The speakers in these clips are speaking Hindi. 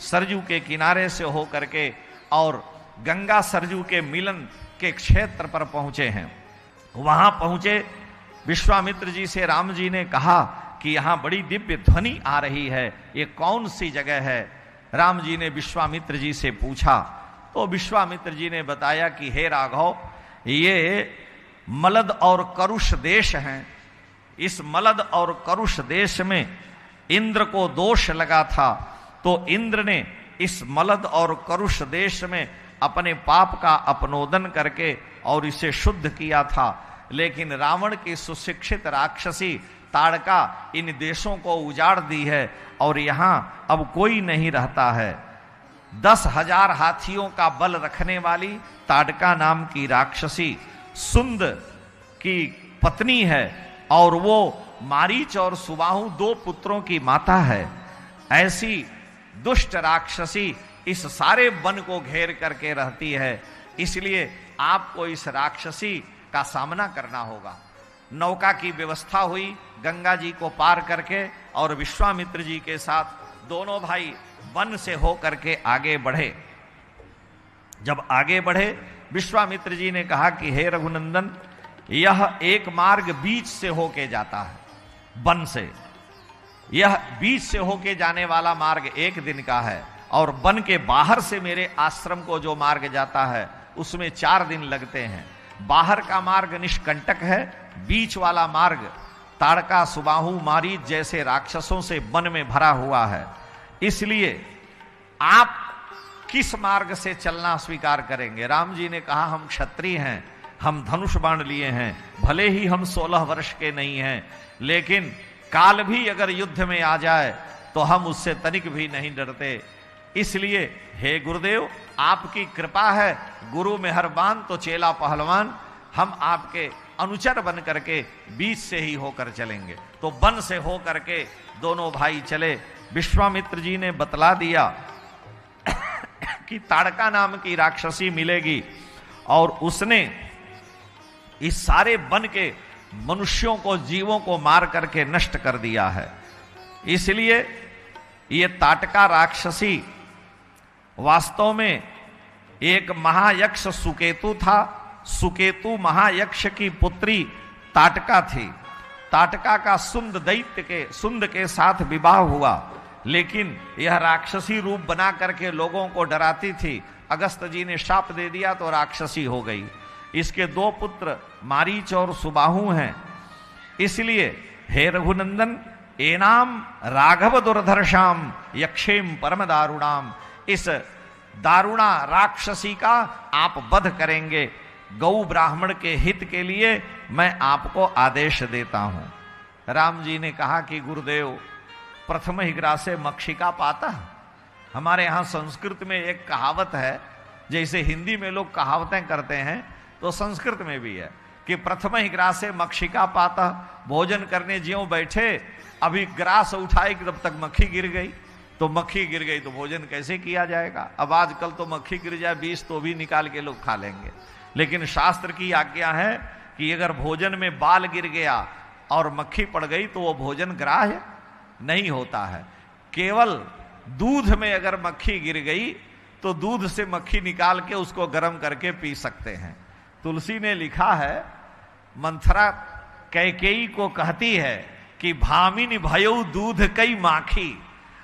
सरजू के किनारे से हो करके और गंगा सरजू के मिलन के क्षेत्र पर पहुंचे हैं। वहां पहुंचे, विश्वामित्र जी से राम जी ने कहा कि यहां बड़ी दिव्य ध्वनि आ रही है, ये कौन सी जगह है? राम जी ने विश्वामित्र जी से पूछा तो विश्वामित्र जी ने बताया कि हे राघव, ये मलद और करुष देश हैं। इस मलद और करुष देश में इंद्र को दोष लगा था, तो इंद्र ने इस मलद और करुष देश में अपने पाप का अपनोदन करके और इसे शुद्ध किया था। लेकिन रावण की सुशिक्षित राक्षसी ताड़का इन देशों को उजाड़ दी है और यहां अब कोई नहीं रहता है। 10,000 हाथियों का बल रखने वाली ताड़का नाम की राक्षसी सुंद की पत्नी है और वो मारीच और सुबाहु 2 पुत्रों की माता है। ऐसी दुष्ट राक्षसी इस सारे वन को घेर करके रहती है, इसलिए आपको इस राक्षसी का सामना करना होगा। नौका की व्यवस्था हुई, गंगा जी को पार करके, और विश्वामित्र जी के साथ दोनों भाई वन से होकर के आगे बढ़े। जब आगे बढ़े, विश्वामित्र जी ने कहा कि हे रघुनंदन, यह एक मार्ग बीच से होके जाता है, वन से। यह बीच से होके जाने वाला मार्ग 1 दिन का है, और वन के बाहर से मेरे आश्रम को जो मार्ग जाता है उसमें 4 दिन लगते हैं। बाहर का मार्ग निष्कंटक है, बीच वाला मार्ग ताड़का सुबाहु मारीच जैसे राक्षसों से वन में भरा हुआ है। इसलिए आप किस मार्ग से चलना स्वीकार करेंगे? राम जी ने कहा, हम क्षत्रिय हैं, हम धनुष बाण लिए हैं, भले ही हम 16 वर्ष के नहीं हैं, लेकिन काल भी अगर युद्ध में आ जाए तो हम उससे तनिक भी नहीं डरते। इसलिए हे गुरुदेव, आपकी कृपा है, गुरु मेहरबान तो चेला पहलवान, हम आपके अनुचर बन करके बीच से ही होकर चलेंगे। तो वन से होकर के दोनों भाई चले। विश्वामित्र जी ने बतला दिया कि ताड़का नाम की राक्षसी मिलेगी और उसने इस सारे वन के मनुष्यों को, जीवों को मार करके नष्ट कर दिया है। इसलिए ये ताटका राक्षसी वास्तव में एक महायक्ष सुकेतु था। सुकेतु महायक्ष की पुत्री ताटका थी। ताटका का सुंद के साथ विवाह हुआ, लेकिन यह राक्षसी रूप बना करके लोगों को डराती थी। अगस्त जी ने शाप दे दिया तो राक्षसी हो गई। इसके 2 पुत्र मारीच और सुबाहु हैं। इसलिए हे रघुनंदन, एनाम राघव दुर्धर्षाम यक्षेम परम दारुणाम, इस दारुणा राक्षसी का आप वध करेंगे। गौ ब्राह्मण के हित के लिए मैं आपको आदेश देता हूं। राम जी ने कहा कि गुरुदेव, प्रथम ही ग्रासे मक्षिका पाता। हमारे यहां संस्कृत में एक कहावत है, जैसे हिंदी में लोग कहावतें करते हैं तो संस्कृत में भी है कि प्रथम ही ग्रासे मक्षिका पाता। भोजन करने ज्यों बैठे, अभी ग्रास उठाए कि तब तक मक्खी गिर गई, तो मक्खी गिर गई तो भोजन कैसे किया जाएगा? अब आजकल तो मक्खी गिर जाए 20 तो भी निकाल के लोग खा लेंगे, लेकिन शास्त्र की आज्ञा है कि अगर भोजन में बाल गिर गया और मक्खी पड़ गई तो वो भोजन ग्राह्य नहीं होता है। केवल दूध में अगर मक्खी गिर गई तो दूध से मक्खी निकाल के उसको गर्म करके पी सकते हैं। तुलसी ने लिखा है, मंथरा कैकेयी को कहती है कि भामिनी भयऊ दूध कई माखी।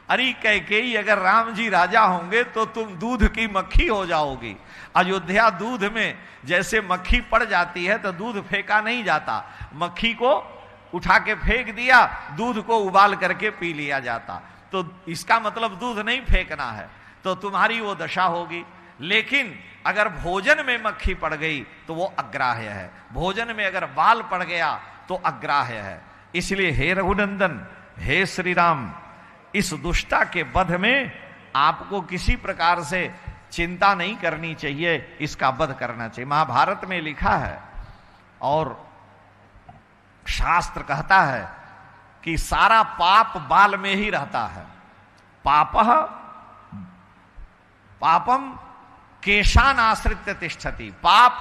अरे कैकेयी, अगर राम जी राजा होंगे तो तुम दूध की मक्खी हो जाओगी। अयोध्या दूध में जैसे मक्खी पड़ जाती है तो दूध फेंका नहीं जाता, मक्खी को उठा के फेंक दिया, दूध को उबाल करके पी लिया जाता। तो इसका मतलब दूध नहीं फेंकना है, तो तुम्हारी वो दशा होगी। लेकिन अगर भोजन में मक्खी पड़ गई तो वो अग्राह्य है, भोजन में अगर बाल पड़ गया तो अग्राह्य है। इसलिए हे रघुनंदन, हे श्री राम, इस दुष्टा के वध में आपको किसी प्रकार से चिंता नहीं करनी चाहिए, इसका वध करना चाहिए। महाभारत में लिखा है और शास्त्र कहता है कि सारा पाप बाल में ही रहता है। पापम केशान आश्रित्य तिष्ठति, पाप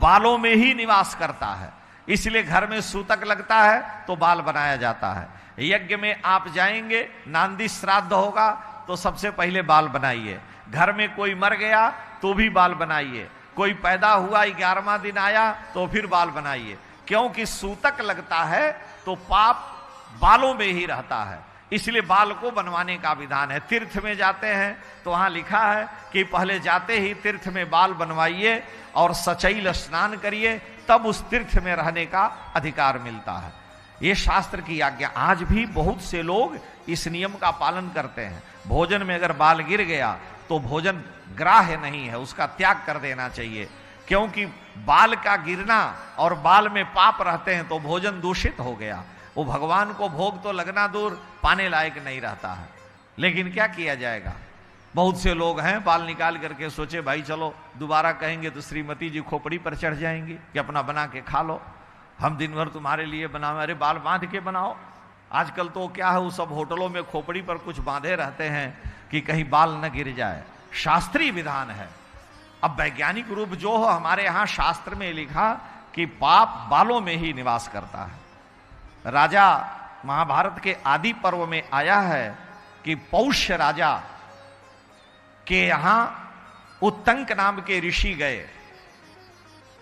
बालों में ही निवास करता है। इसलिए घर में सूतक लगता है तो बाल बनाया जाता है। यज्ञ में आप जाएंगे, नांदी श्राद्ध होगा, तो सबसे पहले बाल बनाइए, घर में कोई मर गया तो भी बाल बनाइए, कोई पैदा हुआ 11वां दिन आया तो फिर बाल बनाइए, क्योंकि सूतक लगता है तो पाप बालों में ही रहता है, इसलिए बाल को बनवाने का विधान है। तीर्थ में जाते हैं तो वहां लिखा है कि पहले जाते ही तीर्थ में बाल बनवाइए और सचैल स्नान करिए, तब उस तीर्थ में रहने का अधिकार मिलता है। ये शास्त्र की आज्ञा। आज भी बहुत से लोग इस नियम का पालन करते हैं। भोजन में अगर बाल गिर गया तो भोजन ग्राह्य नहीं है, उसका त्याग कर देना चाहिए, क्योंकि बाल का गिरना और बाल में पाप रहते हैं तो भोजन दूषित हो गया, वो भगवान को भोग तो लगना दूर पाने लायक नहीं रहता है। लेकिन क्या किया जाएगा, बहुत से लोग हैं बाल निकाल करके सोचे भाई चलो दोबारा कहेंगे तो श्रीमती जी खोपड़ी पर चढ़ जाएंगी कि अपना बना के खा लो, हम दिन भर तुम्हारे लिए बनाओ। अरे बाल बांध के बनाओ। आजकल तो क्या है, वो सब होटलों में खोपड़ी पर कुछ बांधे रहते हैं कि कहीं बाल न गिर जाए। शास्त्रीय विधान है। अब वैज्ञानिक रूप जो हो, हमारे यहां शास्त्र में लिखा कि पाप बालों में ही निवास करता है। राजा महाभारत के आदि पर्व में आया है कि पौष्य राजा के यहां उत्तंक नाम के ऋषि गए।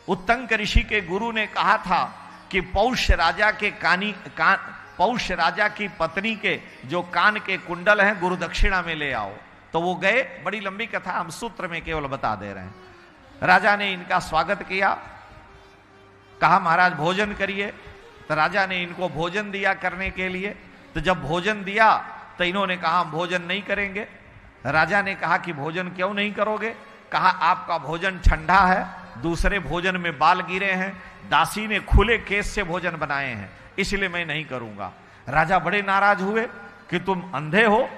उत्तंक ऋषि के गुरु ने कहा था कि पौष्य राजा के पौष्य राजा की पत्नी के जो कान के कुंडल हैं गुरु दक्षिणा में ले आओ। तो वो गए, बड़ी लंबी कथा हम सूत्र में केवल बता दे रहे हैं। राजा ने इनका स्वागत किया, कहा महाराज भोजन करिए। तो राजा ने इनको भोजन दिया करने के लिए। तो जब भोजन दिया तो इन्होंने कहा हम भोजन नहीं करेंगे। राजा ने कहा कि भोजन क्यों नहीं करोगे? कहा आपका भोजन ठंडा है, दूसरे भोजन में बाल गिरे हैं, दासी ने खुले केस से भोजन बनाए हैं, इसलिए मैं नहीं करूंगा। राजा बड़े नाराज हुए कि तुम अंधे हो,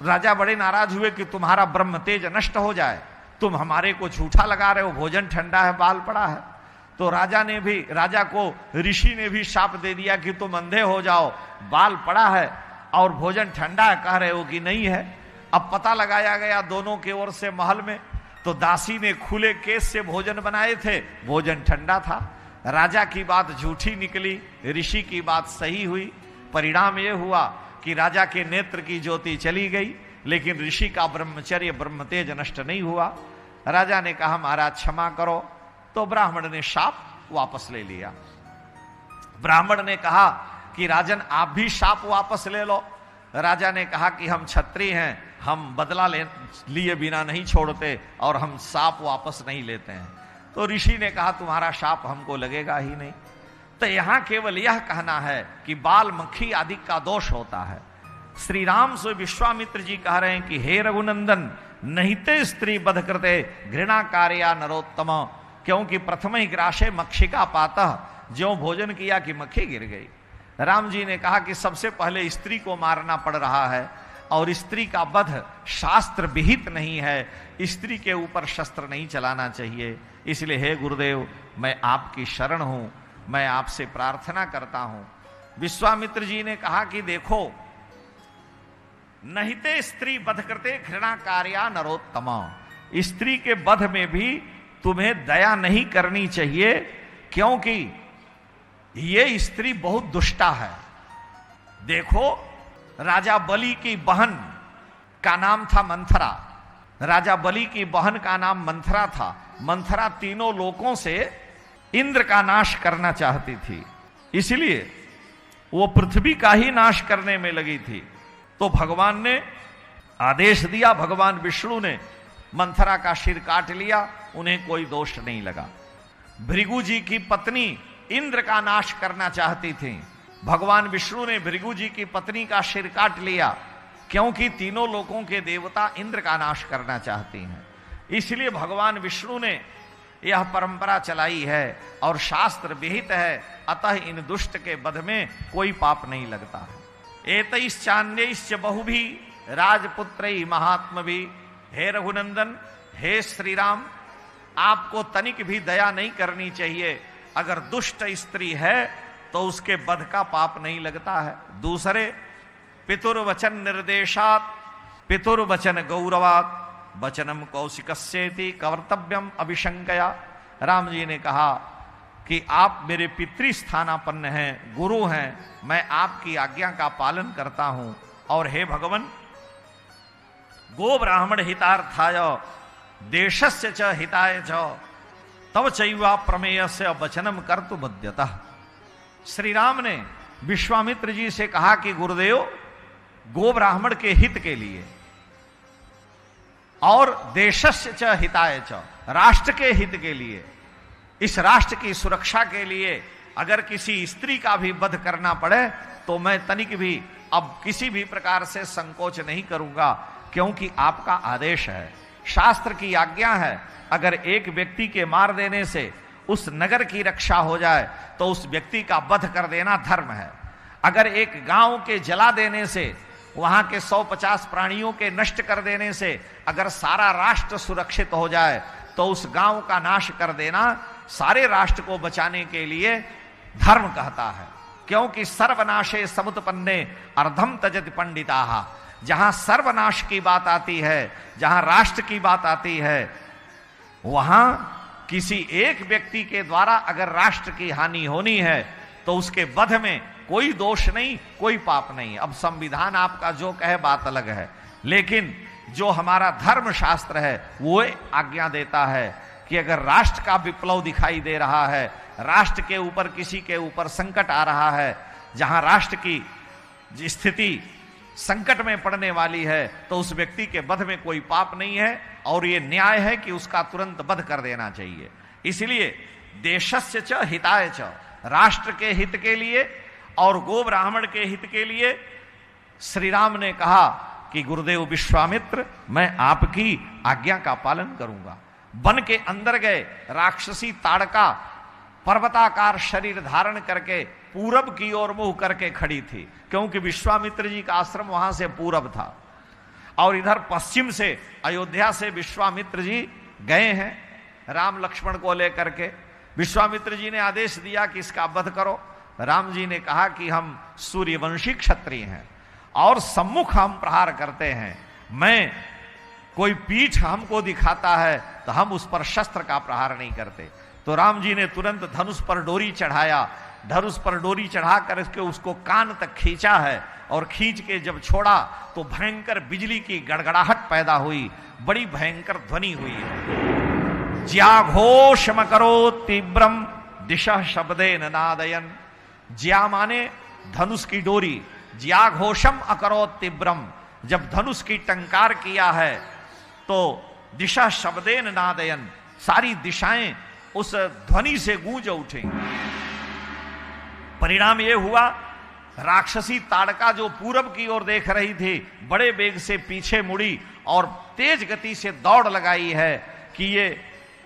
राजा बड़े नाराज हुए कि तुम्हारा ब्रह्म तेज नष्ट हो जाए, तुम हमारे को झूठा लगा रहे हो, भोजन ठंडा है बाल पड़ा है। तो राजा को ऋषि ने भी शाप दे दिया कि तुम अंधे हो जाओ, बाल पड़ा है और भोजन ठंडा है, कह रहे हो कि नहीं है। अब पता लगाया गया दोनों की ओर से महल में, तो दासी ने खुले केस से भोजन बनाए थे, भोजन ठंडा था। राजा की बात झूठी निकली, ऋषि की बात सही हुई। परिणाम यह हुआ कि राजा के नेत्र की ज्योति चली गई, लेकिन ऋषि का ब्रह्मचर्य ब्रह्म तेज नष्ट नहीं हुआ। राजा ने कहा महाराज क्षमा करो। तो ब्राह्मण ने शाप वापस ले लिया। ब्राह्मण ने कहा कि राजन आप भी शाप वापस ले लो। राजा ने कहा कि हम क्षत्रिय हैं, हम बदला लिए बिना नहीं छोड़ते और हम शाप वापस नहीं लेते हैं। तो ऋषि ने कहा तुम्हारा शाप हमको लगेगा ही नहीं। तो यहां केवल यह कहना है कि बाल मक्खी आदि का दोष होता है। श्री राम से विश्वामित्र जी कह रहे हैं कि हे रघुनंदन नहिते स्त्री बध कृते घृणा कार्या नरोत्तम, क्योंकि प्रथम ही ग्रासे मक्षिका पातः, ज्यों भोजन किया कि मक्खी गिर गई। राम जी ने कहा कि सबसे पहले स्त्री को मारना पड़ रहा है और स्त्री का वध शास्त्र विहित नहीं है, स्त्री के ऊपर शस्त्र नहीं चलाना चाहिए। इसलिए हे गुरुदेव मैं आपकी शरण हूं, मैं आपसे प्रार्थना करता हूं। विश्वामित्र जी ने कहा कि देखो नहिते स्त्री वध करते घृणा कार्या नरोत्तम, स्त्री के वध में भी तुम्हें दया नहीं करनी चाहिए, क्योंकि ये स्त्री बहुत दुष्टा है। देखो राजा बलि की बहन का नाम था मंथरा, राजा बलि की बहन का नाम मंथरा था। मंथरा तीनों लोकों से इंद्र का नाश करना चाहती थी, इसलिए वो पृथ्वी का ही नाश करने में लगी थी। तो भगवान ने आदेश दिया, भगवान विष्णु ने मंथरा का सिर काट लिया, उन्हें कोई दोष नहीं लगा। भृगु जी की पत्नी इंद्र का नाश करना चाहती थी, भगवान विष्णु ने भृगु जी की पत्नी का सिर काट लिया, क्योंकि तीनों लोकों के देवता इंद्र का नाश करना चाहती हैं। इसलिए भगवान विष्णु ने यह परंपरा चलाई है और शास्त्र विहित है, अतः इन दुष्ट के वध में कोई पाप नहीं लगता है। एतैश्चान्यैश्च बहुभी राजपुत्रैः महात्मभिः, हे रघुनंदन हे श्री राम आपको तनिक भी दया नहीं करनी चाहिए। अगर दुष्ट स्त्री है तो उसके वध का पाप नहीं लगता है। दूसरे पितुर्वचन निर्देशात पितुर्वचन गौरवात वचनम कौशिकस्येति कर्तव्यम अभिशंकया। राम जी ने कहा कि आप मेरे पितृस्थानापन्न हैं, गुरु हैं, मैं आपकी आज्ञा का पालन करता हूं। और हे भगवान गो ब्राह्मण हितार्थाय देशस्य च हिताय च तव चैवा प्रमेयस्य वचनम कर्तु बध्यतः। श्री राम ने विश्वामित्र जी से कहा कि गुरुदेव, गो ब्राह्मण के हित के लिए और देशस्य च हिताय च, राष्ट्र के हित के लिए, इस राष्ट्र की सुरक्षा के लिए अगर किसी स्त्री का भी वध करना पड़े तो मैं तनिक भी अब किसी भी प्रकार से संकोच नहीं करूंगा, क्योंकि आपका आदेश है, शास्त्र की आज्ञा है। अगर एक व्यक्ति के मार देने से उस नगर की रक्षा हो जाए तो उस व्यक्ति का वध कर देना धर्म है। अगर एक गांव के जला देने से, वहां के 150 प्राणियों के नष्ट कर देने से अगर सारा राष्ट्र सुरक्षित हो जाए तो उस गांव का नाश कर देना सारे राष्ट्र को बचाने के लिए धर्म कहता है। क्योंकि सर्वनाशे समुत्पन्ने अर्धम तजति पंडिताः। जहां सर्वनाश की बात आती है, जहां राष्ट्र की बात आती है, वहां किसी एक व्यक्ति के द्वारा अगर राष्ट्र की हानि होनी है तो उसके वध में कोई दोष नहीं, कोई पाप नहीं। अब संविधान आपका जो कहे बात अलग है, लेकिन जो हमारा धर्म शास्त्र है वो आज्ञा देता है कि अगर राष्ट्र का विप्लव दिखाई दे रहा है, राष्ट्र के ऊपर किसी के ऊपर संकट आ रहा है, जहां राष्ट्र की स्थिति संकट में पड़ने वाली है, तो उस व्यक्ति के वध में कोई पाप नहीं है और ये न्याय है कि उसका तुरंत वध कर देना चाहिए। इसलिए देशस्य च हिताय च, राष्ट्र के हित के लिए और गो ब्राह्मण के हित के लिए श्री राम ने कहा कि गुरुदेव विश्वामित्र, मैं आपकी आज्ञा का पालन करूंगा। वन के अंदर गए, राक्षसी ताड़का पर्वताकार शरीर धारण करके पूरब की ओर मुंह करके खड़ी थी, क्योंकि विश्वामित्र जी का आश्रम वहां से पूरब था और इधर पश्चिम से अयोध्या से विश्वामित्र जी गए हैं राम लक्ष्मण को लेकर के। विश्वामित्र जी ने आदेश दिया कि इसका वध करो। राम जी ने कहा कि हम सूर्यवंशी क्षत्रिय हैं और सम्मुख हम प्रहार करते हैं, मैं कोई पीठ हमको दिखाता है तो हम उस पर शस्त्र का प्रहार नहीं करते। तो राम जी ने तुरंत धनुष पर डोरी चढ़ाया, धनुष पर डोरी चढ़ा करके उसको कान तक खींचा है और खींच के जब छोड़ा तो भयंकर बिजली की गड़गड़ाहट पैदा हुई, बड़ी भयंकर ध्वनि हुई है। ज्याघोषम करो तीव्रम दिशा शब्देन नादयन। ज्या माने धनुष की डोरी, ज्याघोषम अकरो तीव्रम, जब धनुष की टंकार किया है तो दिशा शब्देन नादयन, सारी दिशाएं उस ध्वनि से गूंज उठी। परिणाम यह हुआ, राक्षसी ताड़का जो पूरब की ओर देख रही थी बड़े वेग से पीछे मुड़ी और तेज गति से दौड़ लगाई है कि ये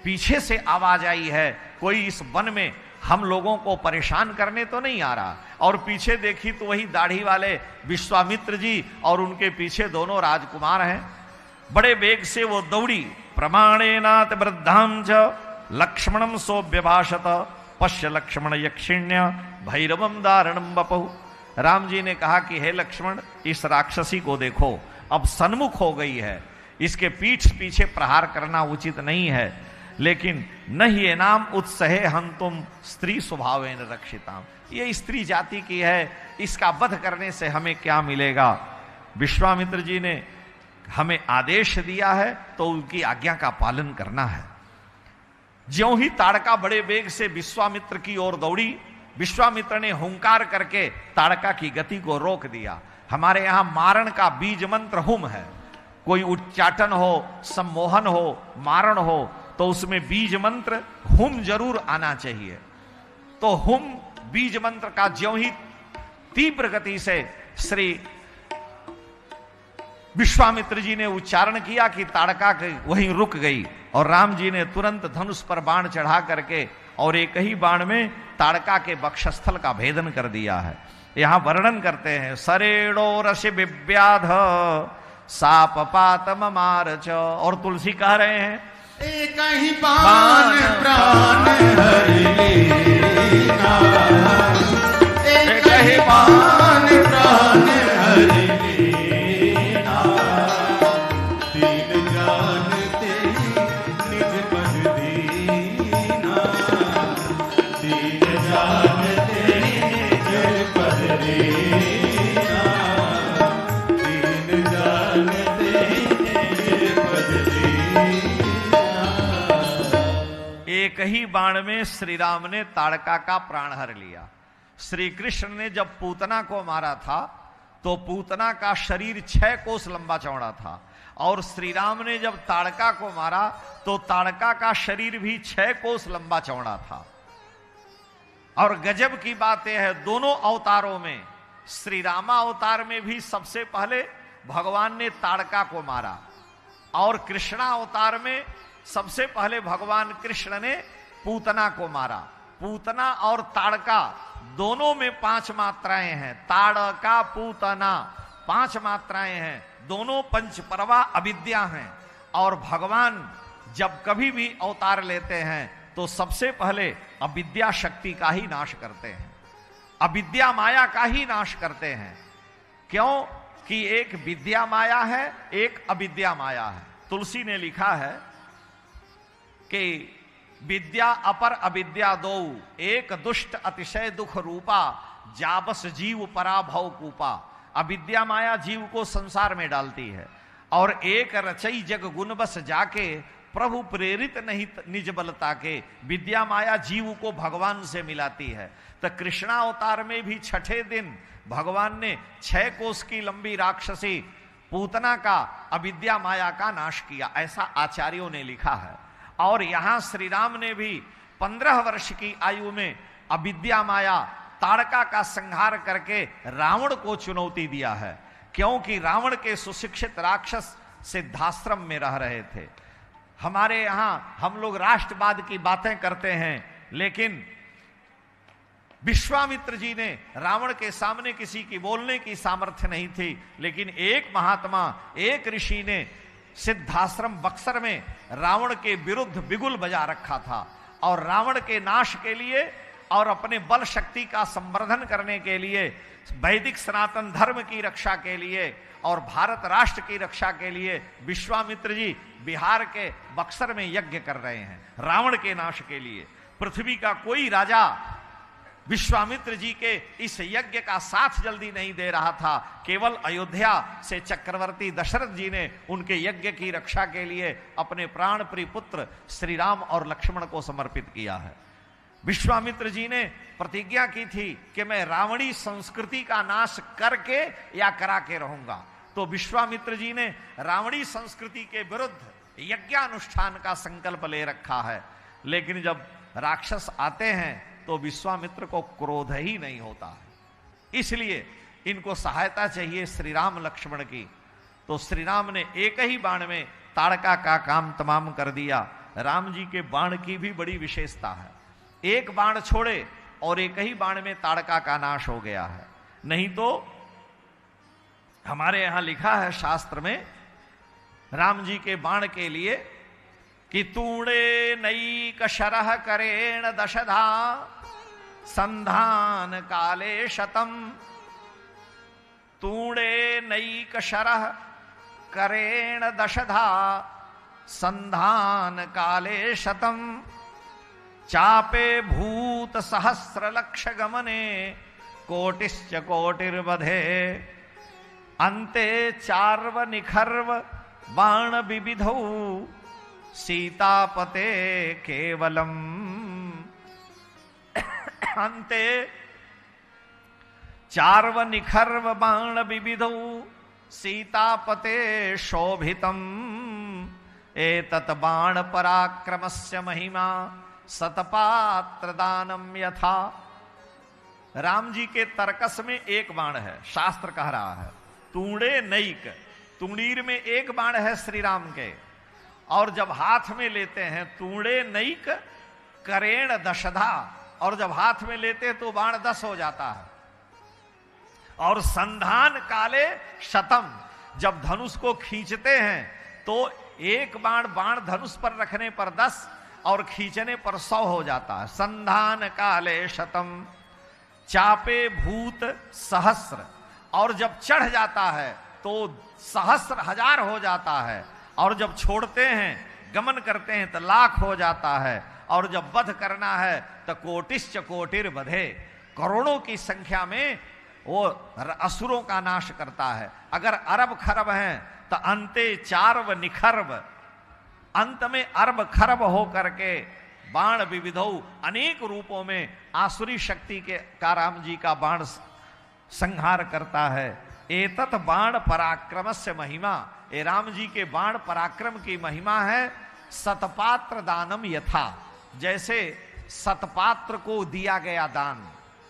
पीछे से आवाज आई है, कोई इस वन में हम लोगों को परेशान करने तो नहीं आ रहा। और पीछे देखी तो वही दाढ़ी वाले विश्वामित्र जी और उनके पीछे दोनों राजकुमार हैं। बड़े वेग से वो दौड़ी। प्रमाणेनात वृद्धाम च लक्ष्मणम सोऽव्यभाषत पश्य लक्ष्मण यक्षिण्य भैरवम दारणम बपहु। राम जी ने कहा कि हे लक्ष्मण, इस राक्षसी को देखो, अब सन्मुख हो गई है, इसके पीठ पीछे प्रहार करना उचित नहीं है, लेकिन न ही नाम उत्सहे हंतुम स्त्री स्वभावेन रक्षिताम। ये स्त्री जाति की है, इसका वध करने से हमें क्या मिलेगा। विश्वामित्र जी ने हमें आदेश दिया है तो उनकी आज्ञा का पालन करना है। ज्यों ही ताड़का बड़े वेग से विश्वामित्र की ओर दौड़ी, विश्वामित्र ने हुंकार करके ताड़का की गति को रोक दिया। हमारे यहां मारण का बीज मंत्र हुम है। कोई उच्चाटन हो, सम्मोहन हो, मारण हो तो उसमें बीज मंत्र हुम जरूर आना चाहिए। तो हुम बीज मंत्र का ज्यों ही तीव्र गति से श्री विश्वामित्र जी ने उच्चारण किया कि ताड़का वहीं रुक गई और राम जी ने तुरंत धनुष पर बाण चढ़ा करके और एक ही बाण में ताड़का के वक्षस्थल का भेदन कर दिया है। यहां वर्णन करते हैं, सरेणो रसि विव्याध साप पात ममार च। और तुलसी कह रहे हैं, एक ही बाण प्राण हरि लीना, एक ही बाण प्राण हरि लीना, दीन जानते निज पद दीना, दीन जानते निज पद दीना, दीन जानते एक ही बाण में श्री राम ने ताड़का का प्राण हर लिया। श्री कृष्ण ने जब पूतना को मारा था तो पूतना का शरीर 6 कोस लंबा चौड़ा था, और श्री राम ने जब ताड़का को मारा तो ताड़का का शरीर भी 6 कोस लंबा चौड़ा था। और गजब की बात यह है, दोनों अवतारों में, श्री रामा अवतार में भी सबसे पहले भगवान ने ताड़का को मारा, और कृष्णा अवतार में सबसे पहले भगवान कृष्ण ने पूतना को मारा। पूतना और ताड़का दोनों में 5 मात्राएं हैं। ताड़का पूतना 5 मात्राएं हैं, दोनों पंचपरवा अविद्या हैं। और भगवान जब कभी भी अवतार लेते हैं तो सबसे पहले अविद्या शक्ति का ही नाश करते हैं, अविद्या माया का ही नाश करते हैं। क्यों कि एक विद्या माया है, एक अविद्या माया है। तुलसी ने लिखा है कि विद्या अपर अविद्या दो, एक दुष्ट अतिशय दुख रूपा, जाबस जीव पराभव कूपा। अविद्या माया जीव को संसार में डालती है, और एक रचई जग गुण बस जाके, प्रभु प्रेरित नहीं निज बलता के। विद्या माया जीव को भगवान से मिलाती है। तो कृष्णा अवतार में भी 6ठे दिन भगवान ने 6 कोस की लंबी राक्षसी पूतना का अविद्या माया का नाश किया, ऐसा आचार्यों ने लिखा है। और यहां श्री राम ने भी 15 वर्ष की आयु में अविद्या माया ताड़का का संहार करके रावण को चुनौती दिया है, क्योंकि रावण के सुशिक्षित राक्षस सिद्धाश्रम में रह रहे थे। हमारे यहां हम लोग राष्ट्रवाद की बातें करते हैं, लेकिन विश्वामित्र जी ने रावण के सामने किसी की बोलने की सामर्थ्य नहीं थी, लेकिन एक महात्मा, एक ऋषि ने सिद्धाश्रम बक्सर में रावण के विरुद्ध बिगुल बजा रखा था, और रावण के नाश के लिए और अपने बल शक्ति का संवर्धन करने के लिए, वैदिक सनातन धर्म की रक्षा के लिए और भारत राष्ट्र की रक्षा के लिए विश्वामित्र जी बिहार के बक्सर में यज्ञ कर रहे हैं रावण के नाश के लिए। पृथ्वी का कोई राजा विश्वामित्र जी के इस यज्ञ का साथ जल्दी नहीं दे रहा था। केवल अयोध्या से चक्रवर्ती दशरथ जी ने उनके यज्ञ की रक्षा के लिए अपने प्राण प्रिय पुत्र श्री राम और लक्ष्मण को समर्पित किया है। विश्वामित्र जी ने प्रतिज्ञा की थी कि मैं रावणी संस्कृति का नाश करके या करा के रहूंगा। तो विश्वामित्र जी ने रावणी संस्कृति के विरुद्ध यज्ञानुष्ठान का संकल्प ले रखा है, लेकिन जब राक्षस आते हैं तो विश्वामित्र को क्रोध ही नहीं होता है, इसलिए इनको सहायता चाहिए श्री राम लक्ष्मण की। तो श्री राम ने एक ही बाण में ताड़का का काम तमाम कर दिया। राम जी के बाण की भी बड़ी विशेषता है, एक बाण छोड़े और एक ही बाण में ताड़का का नाश हो गया है। नहीं तो हमारे यहां लिखा है शास्त्र में राम जी के बाण के लिए कि तूणे नई कशरह करेण दशधा संधान काले शतम। तूणे नई कशरह करेण दशधा संधान काले शतम। चापे भूत सहस्र लक्ष गमने कोटिश्च कोटिर्वधे। अन्ते चार्व निखर्व बाण विविधौ सीतापते केवलम। अन्ते चार्व निखर्व बाण विविधौ सीतापते शोभितम। एतत् बाण पराक्रमस्य महिमा सतपात्र दानम यथा। राम जी के तर्कस में एक बाण है, शास्त्र कह रहा है तूणे नैक, तुणीर में एक बाण है श्री राम के, और जब हाथ में लेते हैं तूणे नैक करेण दशधा, और जब हाथ में लेते तो बाण 10 हो जाता है। और संधान काले शतम, जब धनुष को खींचते हैं तो एक बाण धनुष पर रखने पर 10 और खींचने पर 100 हो जाता है। संधान काले शतम। चापे भूत सहस्र, और जब चढ़ जाता है तो सहस्र हजार हो जाता है, और जब छोड़ते हैं गमन करते हैं तो लाख हो जाता है, और जब वध करना है तो कोटिश्च कोटिर वधे, करोड़ों की संख्या में वो असुरों का नाश करता है। अगर अरब खरब हैं तो अंते चार्व निखर्व, अंत में अरब खरब हो करके बाण विविधौ, अनेक रूपों में आसुरी शक्ति के का राम जी का बाण संहार करता है। एतत बाण पराक्रम से महिमा, ये राम जी के बाण पराक्रम की महिमा है। सतपात्र दानम यथा, जैसे सतपात्र को दिया गया दान,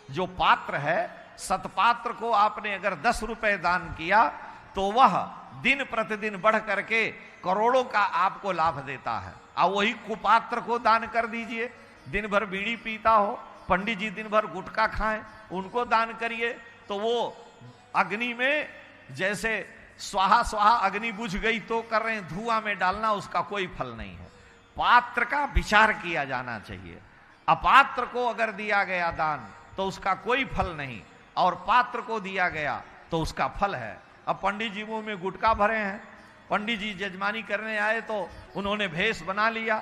जो पात्र है सतपात्र को आपने अगर 10 रुपए दान किया तो वह दिन प्रतिदिन बढ़ करके करोड़ों का आपको लाभ देता है। और वही कुपात्र को दान कर दीजिए, दिन भर बीड़ी पीता हो, पंडित जी दिन भर गुटखा खाएं, उनको दान करिए तो वो अग्नि में जैसे स्वाहा स्वाहा अग्नि बुझ गई तो कर रहे हैं, धुआं में डालना उसका कोई फल नहीं है। पात्र का विचार किया जाना चाहिए। अपात्र को अगर दिया गया दान तो उसका कोई फल नहीं, और पात्र को दिया गया तो उसका फल है। अब पंडित जी मुंह में गुटखा भरे हैं, पंडित जी जजमानी करने आए तो उन्होंने भेष बना लिया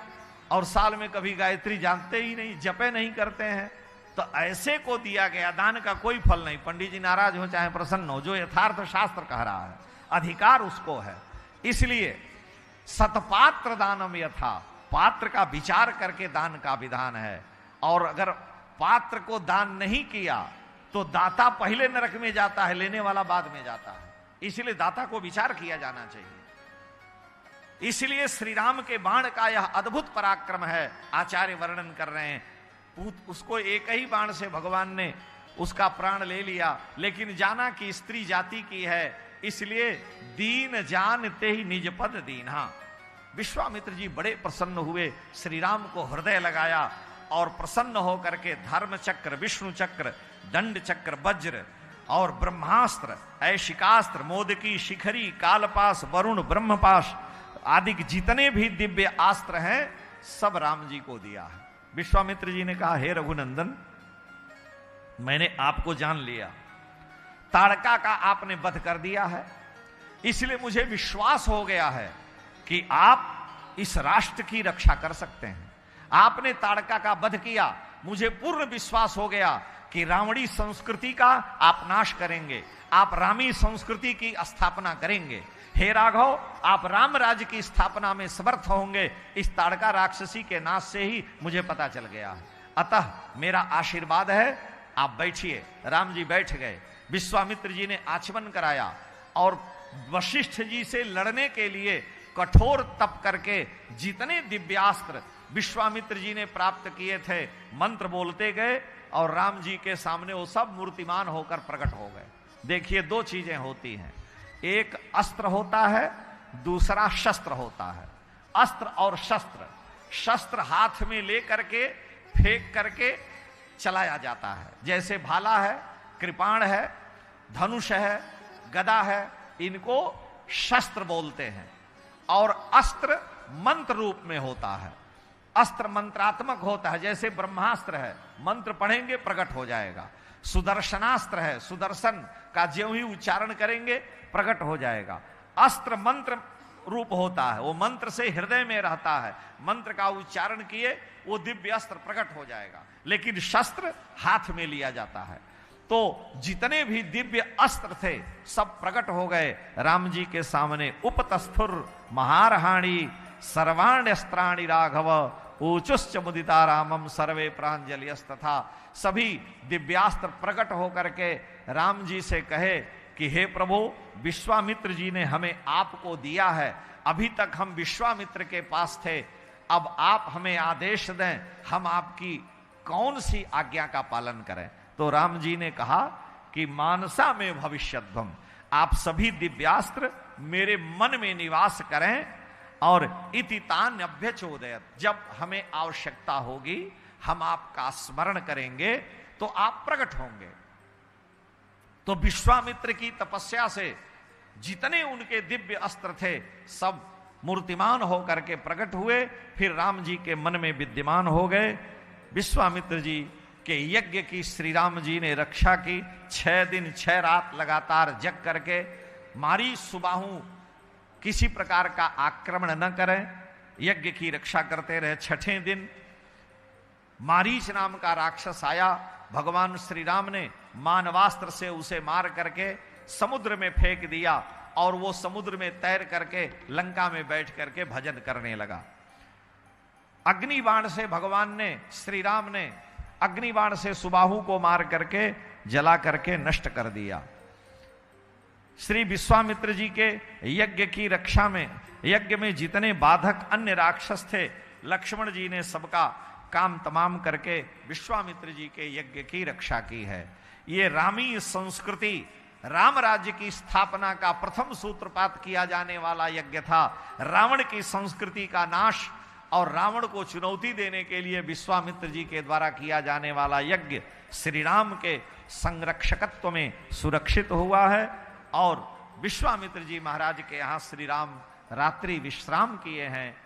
और साल में कभी गायत्री जानते ही नहीं, जपे नहीं करते हैं, तो ऐसे को दिया गया दान का कोई फल नहीं। पंडित जी नाराज हो चाहे प्रसन्न हो, जो यथार्थ शास्त्र कह रहा है अधिकार उसको है। इसलिए सतपात्र दानम यथा, पात्र का विचार करके दान का विधान है। और अगर पात्र को दान नहीं किया तो दाता पहले नरक में जाता है, लेने वाला बाद में जाता है। इसलिए दाता को विचार किया जाना चाहिए। इसलिए श्री राम के बाण का यह अद्भुत पराक्रम है, आचार्य वर्णन कर रहे हैं। उसको एक ही बाण से भगवान ने उसका प्राण ले लिया, लेकिन जाना कि स्त्री जाति की है, इसलिए दीन जानते ही निज पद दीन्हा। विश्वामित्र जी बड़े प्रसन्न हुए, श्री राम को हृदय लगाया और प्रसन्न होकर के धर्म चक्र, विष्णु चक्र, दंड चक्र, वज्र और ब्रह्मास्त्र, ऐशिकास्त्र, मोदकी, शिखरी, कालपास, वरुण, ब्रह्मपाश आदि जितने भी दिव्य अस्त्र हैं सब राम जी को दिया है। विश्वामित्र जी ने कहा, हे रघुनंदन, मैंने आपको जान लिया, ताड़का का आपने वध कर दिया है, इसलिए मुझे विश्वास हो गया है कि आप इस राष्ट्र की रक्षा कर सकते हैं। आपने ताड़का का वध किया, मुझे पूर्ण विश्वास हो गया कि रावणी संस्कृति का आप नाश करेंगे, आप रामी संस्कृति की स्थापना करेंगे। हे राघव, आप राम राज्य की स्थापना में समर्थ होंगे, इस ताड़का राक्षसी के नाश से ही मुझे पता चल गया है। अतः मेरा आशीर्वाद है, आप बैठिए। राम जी बैठ गए। विश्वामित्र जी ने आचमन कराया और वशिष्ठ जी से लड़ने के लिए कठोर तप करके जितने दिव्यास्त्र विश्वामित्र जी ने प्राप्त किए थे, मंत्र बोलते गए और राम जी के सामने वो सब मूर्तिमान होकर प्रकट हो गए। देखिए, दो चीजें होती हैं, एक अस्त्र होता है, दूसरा शस्त्र होता है। अस्त्र और शस्त्र, शस्त्र हाथ में ले करके फेंक करके चलाया जाता है, जैसे भाला है, कृपाण है, धनुष है, गदा है, इनको शस्त्र बोलते हैं। और अस्त्र मंत्र रूप में होता है, अस्त्र मंत्रात्मक होता है, जैसे ब्रह्मास्त्र है, मंत्र पढ़ेंगे प्रकट हो जाएगा। सुदर्शनास्त्र है, सुदर्शन का ज्यों ही उच्चारण करेंगे प्रकट हो जाएगा। अस्त्र मंत्र रूप होता है, वो मंत्र से हृदय में रहता है, मंत्र का उच्चारण किए वो दिव्य अस्त्र प्रकट हो जाएगा। लेकिन शस्त्र हाथ में लिया जाता है। तो जितने भी दिव्य अस्त्र थे सब प्रकट हो गए राम जी के सामने। उपतस्थुर महारहाणी सर्वाण्यस्त्राणि राघव ऊचुश्च मुदिता रामम सर्वे प्रांजलिस्तथा। सभी दिव्यास्त्र प्रकट होकर के राम जी से कहे कि हे प्रभु, विश्वामित्र जी ने हमें आपको दिया है, अभी तक हम विश्वामित्र के पास थे, अब आप हमें आदेश दें, हम आपकी कौन सी आज्ञा का पालन करें। तो राम जी ने कहा कि मानसा में भविष्यद्भम, आप सभी दिव्यास्त्र मेरे मन में निवास करें और इति तान अभ्यचोदयत, जब हमें आवश्यकता होगी हम आपका स्मरण करेंगे तो आप प्रकट होंगे। तो विश्वामित्र की तपस्या से जितने उनके दिव्य अस्त्र थे सब मूर्तिमान होकर के प्रकट हुए, फिर राम जी के मन में विद्यमान हो गए। विश्वामित्र जी के यज्ञ की श्री राम जी ने रक्षा की। 6 दिन 6 रात लगातार जग करके मारी सुबाहु किसी प्रकार का आक्रमण न करें, यज्ञ की रक्षा करते रहे। 6ठे दिन मारीच नाम का राक्षस आया, भगवान श्री राम ने मानवास्त्र से उसे मार करके समुद्र में फेंक दिया और वो समुद्र में तैर करके लंका में बैठ करके भजन करने लगा। अग्निबाण से भगवान ने, श्री राम ने अग्निबाण से सुबाहु को मार करके जला करके नष्ट कर दिया। श्री विश्वामित्र जी के यज्ञ की रक्षा में, यज्ञ में जितने बाधक अन्य राक्षस थे, लक्ष्मण जी ने सबका काम तमाम करके विश्वामित्र जी के यज्ञ की रक्षा की है। ये रामी संस्कृति, राम राज्य की स्थापना का प्रथम सूत्रपात किया जाने वाला यज्ञ था। रावण की संस्कृति का नाश और रावण को चुनौती देने के लिए विश्वामित्र जी के द्वारा किया जाने वाला यज्ञ श्री राम के संरक्षकत्व में सुरक्षित हुआ है। और विश्वामित्र जी महाराज के यहां श्री राम रात्रि विश्राम किए हैं।